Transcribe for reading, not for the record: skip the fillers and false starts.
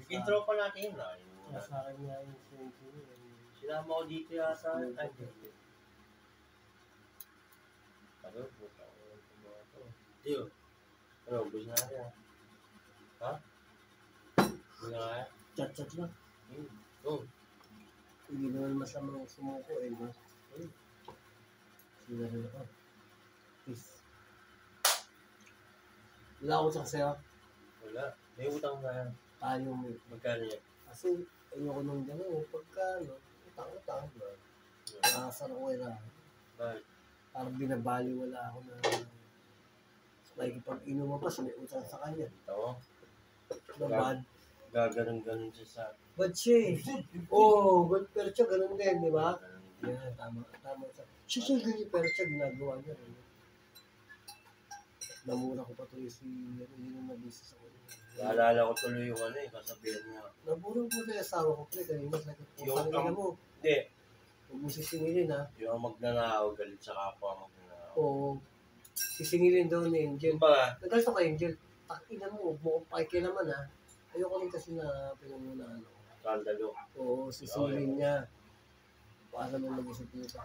Intro pa natin yun na. Sa akin nga yung sinabi. Sinama ko dito yata. Ay, hindi. Ano? Buta ko yung mga ito. Hindi yun. Ano, ubus na natin ha? Ha? Ubus na kaya? Chat-chat lang. Oo. Hindi naman masamang sumuko eh. Sila rin ako. Peace. Wala ako sa sa'yo. Wala. May utang na yan. Tayo mo. Magkano yan? Kasi ayoko nung gano'n. Pagka utang-utang. Nakasar ko na. Bakit? Parang binabali wala ako na nakikipag-inuman pa siya, may utang sa kanya. Ito. Bad. Gaganon-ganon siya sa... Bad siya eh. Oo, bad pero siya ganun din, di ba? Yeah, tama siya. Siya ganyan pero siya ginagawa niya. Namura ko pa tuloy si yun yung nag-business ako. Naalala ko tuloy yung ano eh, kasabihan niya. Namura ko na yung asawa ko pre, kanina sa kanina mo. Hindi. Huwag mo sisingilin ha. Yung magnanakaw, galit sa kapwa magnanakaw. Oo. Sisingilin daw ni Angel. Yung ba? Nagalit ako kay Angel. Takina mo, huwag mo kong pakikilaman ha. Ayoko rin kasi na pinangunaan ako. Kandalo. Oo, sisingilin niya. Para naman mag-isip nito.